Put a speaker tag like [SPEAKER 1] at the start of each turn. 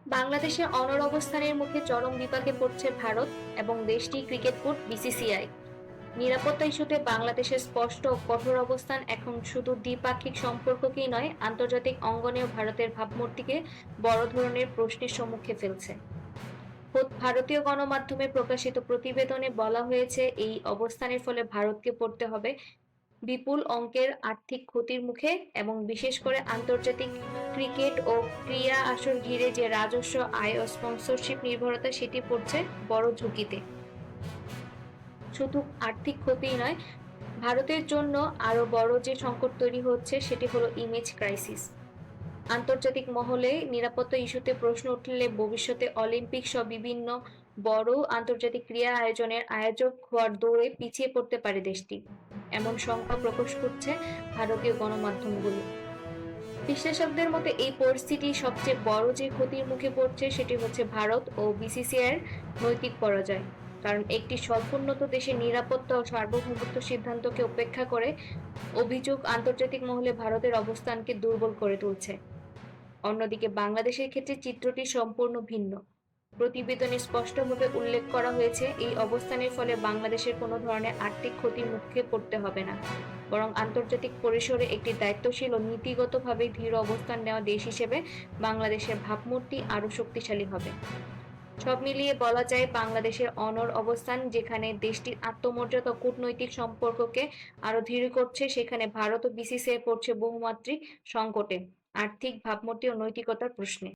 [SPEAKER 1] বাংলাদেশের অনড় অবস্থানের মুখে চরম বিপাকে পড়ছে ভারত এবং দেশটির ক্রিকেট বোর্ড বিসিসিআই। নিরাপত্তা ইস্যুতে বাংলাদেশের স্পষ্ট ও কঠোর অবস্থান এখন শুধু দ্বিপাক্ষিক সম্পর্ককেই নয়, আন্তর্জাতিক অঙ্গনেও ভারতের ভাবমূর্তিকে বড় ধরনের প্রশ্নের সম্মুখে ফেলছে। ভারতীয় গণমাধ্যমে প্রকাশিত প্রতিবেদনে বলা হয়েছে, এই অবস্থানের ফলে ভারতকে পড়তে হবে বিপুল অঙ্কের আর্থিক ক্ষতির মুখে এবং বিশেষ করে আন্তর্জাতিক ক্রিকেট ও ক্রীড়া আসর ঘিরে যে রাজস্ব আয় ও স্পন্সরশিপ নির্ভরতা, সেটি পড়ছে বড় ঝুঁকিতে। শুধু আর্থিক ক্ষতিই নয়, ভারতের জন্য আরো বড় যে সংকট তৈরি হচ্ছে সেটি হলো ইমেজ ক্রাইসিস। আন্তর্জাতিক মহলে নিরাপত্তা ইস্যুতে প্রশ্ন উঠলে ভবিষ্যতে অলিম্পিক সহ বিভিন্ন বড় আন্তর্জাতিক ক্রীড়া আয়োজনের আয়োজক হওয়ার দৌড়ে পিছিয়ে পড়তে পারে দেশটি, এমন শঙ্কা প্রকাশ করছে ভারতীয় গণমাধ্যমগুলো। বিশ্লেষকদের মতে এই পরিস্থিতি সবচেয়ে বড় যে ক্ষতির মুখে পড়ছে সেটি হচ্ছে ভারত ও বিসিসিআইয়ের নৈতিক পরাজয়। কারণ একটি স্বল্পোন্নত দেশের নিরাপত্তা ও সার্বভৌমত্ব সিদ্ধান্তকে উপেক্ষা করে অভিযোগ আন্তর্জাতিক মহলে ভারতের অবস্থানকে দুর্বল করে তুলছে। অন্যদিকে বাংলাদেশের ক্ষেত্রে চিত্রটি সম্পূর্ণ ভিন্ন। প্রতিবেদনে স্পষ্টভাবে উল্লেখ করা হয়েছে, এই অবস্থানের ফলে বাংলাদেশের কোনো ধরনের আর্থিক ক্ষতির মুখে পড়তে হবে না, বরং আন্তর্জাতিক পরিসরে একটি দায়িত্বশীল ও নীতিগতভাবে দৃঢ় অবস্থান নেওয়া দেশ হিসেবে বাংলাদেশের ভাবমূর্তি আরও শক্তিশালী হবে। সব মিলিয়ে বলা যায়, বাংলাদেশের অনড় অবস্থান যেখানে দেশটির আত্মমর্যাদা ও কূটনৈতিক সম্পর্ককে আরো দৃঢ় করছে, সেখানে ভারত ও বিসিসিআই পড়ছে বহুমাত্রিক সংকটে, আর্থিক ভাবমূর্তি ও নৈতিকতার প্রশ্নে।